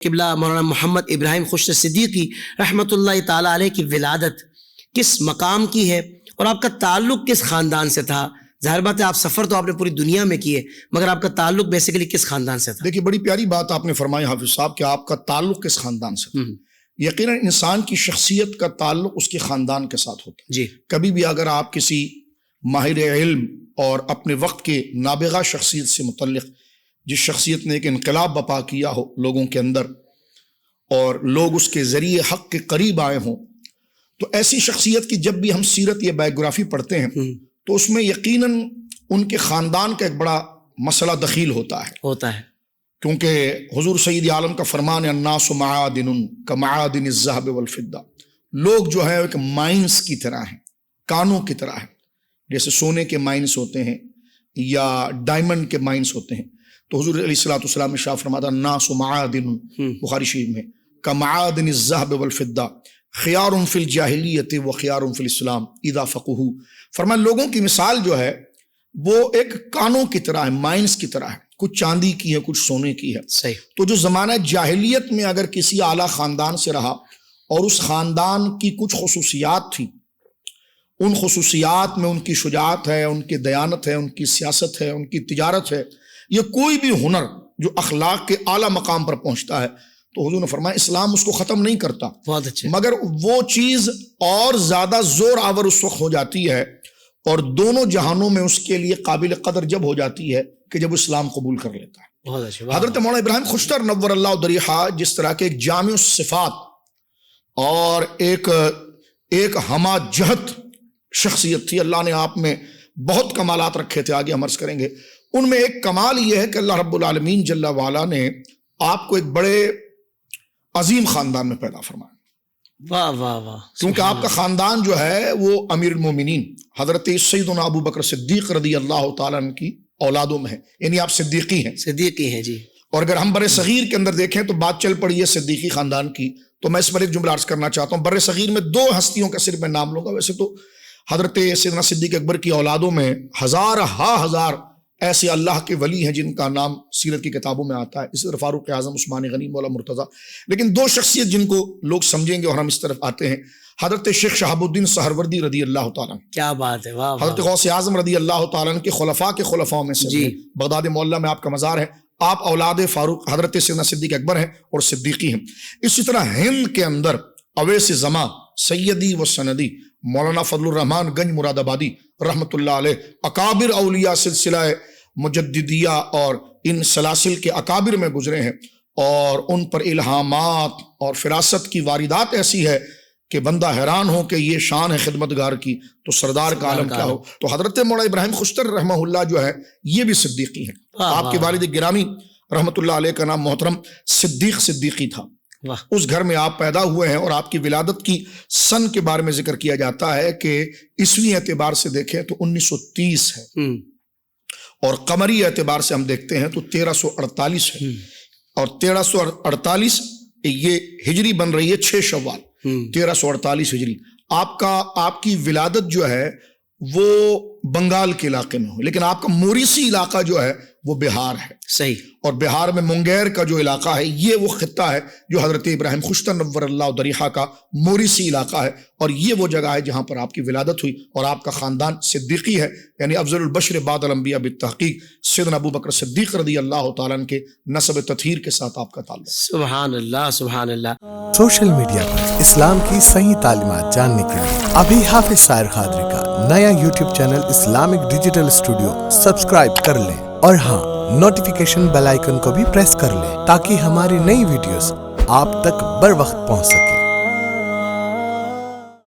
قبلہ مولانا محمد ابراہیم خشت صدیقی رحمۃ اللہ تعالیٰ علیہ کی ولادت کس مقام کی ہے اور آپ کا تعلق کس خاندان سے تھا؟ ظاہر بات ہے آپ سفر تو آپ نے پوری دنیا میں کیے، مگر آپ کا تعلق بیسیکلی کس خاندان سے تھا؟ دیکھیے بڑی پیاری بات آپ نے فرمائی حافظ صاحب کہ آپ کا تعلق کس خاندان سے تھا۔ یقیناً انسان کی شخصیت کا تعلق اس کے خاندان کے ساتھ ہوتا ہے۔ جی، کبھی بھی اگر آپ کسی ماہر علم اور اپنے وقت کے نابغہ شخصیت سے متعلق، جس شخصیت نے ایک انقلاب برپا کیا ہو لوگوں کے اندر اور لوگ اس کے ذریعے حق کے قریب آئے ہوں، تو ایسی شخصیت کی جب بھی ہم سیرت یا بایوگرافی پڑھتے ہیں تو اس میں یقیناً ان کے خاندان کا ایک بڑا مسئلہ دخیل ہوتا ہے، کیونکہ حضور سید عالم کا فرمان ہے الناس معادن کمعادن الذهب والفضہ، لوگ جو ہے ایک مائنس کی طرح ہیں، کانوں کی طرح ہیں، جیسے سونے کے مائنس ہوتے ہیں یا ڈائمنڈ کے مائنس ہوتے ہیں۔ تو حضور علیہ الصلوۃ والسلام نے شاہ فرمایا الناس معادن، بخاری شریف میں، کمعادن الذهب والفضہ خیار فی الجاہلیت و خیار فی الاسلام اذا فقہوا، فرمایا لوگوں کی مثال جو ہے وہ ایک کانوں کی طرح ہے، مائنس کی طرح ہے، کچھ چاندی کی ہے، کچھ سونے کی ہے۔ صحیح۔ تو جو زمانہ جاہلیت میں اگر کسی اعلیٰ خاندان سے رہا اور اس خاندان کی کچھ خصوصیات تھی، ان خصوصیات میں ان کی شجاعت ہے، ان کی دیانت ہے، ان کی سیاست ہے، ان کی تجارت ہے، یہ کوئی بھی ہنر جو اخلاق کے اعلیٰ مقام پر پہنچتا ہے، تو حضور نے فرمایا اسلام اس کو ختم نہیں کرتا، بہت اچھے، مگر وہ چیز اور زیادہ زور آور اس وقت ہو جاتی ہے اور دونوں جہانوں میں اس کے لیے قابل قدر جب ہو جاتی ہے کہ جب اسلام قبول کر لیتا ہے۔ بہت اچھے۔ حضرت مولانا ابراہیم خشتر نور اللہ ضریحہ جس طرح کے ایک جامع صفات اور ایک ہمہ جہت شخصیت تھی، اللہ نے آپ میں بہت کمالات رکھے تھے، آگے ہم عرض کریں گے۔ ان میں ایک کمال یہ ہے کہ اللہ رب العالمین جل وعلا نے آپ کو ایک بڑے عظیم خاندان میں پیدا فرمایا۔ واہ واہ واہ، کیونکہ آپ کا خاندان جو ہے وہ امیر المومنین حضرت سیدنا ابو بکر صدیق رضی اللہ تعالیٰ عنہ کی اولادوں میں ہے، یعنی آپ صدیقی ہیں۔ صدیقی ہیں، جی۔ اور اگر ہم بر صغیر کے اندر دیکھیں تو بات چل پڑی ہے صدیقی خاندان کی، تو میں اس پر ایک جملہ عرض کرنا چاہتا ہوں۔ بر صغیر میں دو ہستیوں کا صرف میں نام لوں گا، ویسے تو حضرت سیدنا صدیق اکبر کی اولادوں میں ہزار ایسے اللہ کے ولی ہیں جن کا نام سیرت کی کتابوں میں آتا ہے، اسی طرح فاروق اعظم، عثمان غنی، مولا مرتضیٰ، لیکن دو شخصیت جن کو لوگ سمجھیں گے اور ہم اس طرف آتے ہیں، حضرت شیخ شہاب الدین سہروردی رضی اللہ تعالیٰ، کیا بات ہے، واہ، حضرت غوث اعظم رضی اللہ تعالیٰ کے خلفاء میں سے جی، بغداد معلیٰ میں آپ کا مزار ہے، آپ اولاد فاروق حضرت سیدنا صدیق اکبر ہیں اور صدیقی ہیں۔ اسی طرح ہند کے اندر اویس زماں سیدی و سندی مولانا فضل الرحمان گنج مراد آبادی رحمۃ اللہ علیہ، اکابر اولیاء سلسلہ مجددیہ اور ان سلاسل کے اکابر میں گزرے ہیں، اور ان پر الہامات اور فراست کی واردات ایسی ہے کہ بندہ حیران ہو کہ یہ شان ہے خدمتگار کی تو سردار کا عالم کیا ہو۔ تو حضرت مولانا ابراہیم خشتر رحمہ اللہ جو ہے یہ بھی صدیقی ہیں۔ آپ کے والد گرامی رحمۃ اللہ علیہ کا نام محترم صدیقی تھا۔ اس گھر میں آپ پیدا ہوئے ہیں اور آپ کی ولادت کی سن کے بارے میں ذکر کیا جاتا ہے کہ عیسوی اعتبار سے دیکھیں تو 1930 ہے، اور قمری اعتبار سے ہم دیکھتے ہیں تو 1348 ہے، اور 1348 یہ ہجری بن رہی ہے 6 شوال 1348 ہجری۔ آپ کی ولادت جو ہے وہ بنگال کے علاقے میں ہو، لیکن آپ کا موریسی علاقہ جو ہے وہ بہار ہے۔ صحیح۔ اور بہار میں منگیر کا جو علاقہ ہے یہ وہ خطہ ہے جو حضرت ابراہیم خشتر نور اللہ ضریحہ کا موریسی علاقہ ہے، اور یہ وہ جگہ ہے جہاں پر آپ کی ولادت ہوئی، اور آپ کا خاندان صدیقی ہے، یعنی افضل البشر بعد الانبیاء بالتحقیق سیدنا ابو بکر صدیق رضی اللہ تعالیٰ عنہ کے نسب تطہیر کے ساتھ آپ کا تعلق۔ سبحان اللہ، سبحان اللہ۔ سوشل میڈیا پر اسلام کی صحیح تعلیمات جاننے کے لیے ابھی حافظ سائر قادری کا نیا YouTube channel Islamic digital studio subscribe کر لیں، اور ہاں نوٹیفیکیشن بیل آئیکن کو بھی پریس کر لیں تاکہ ہماری نئی ویڈیوز آپ تک بر وقت پہنچ سکے۔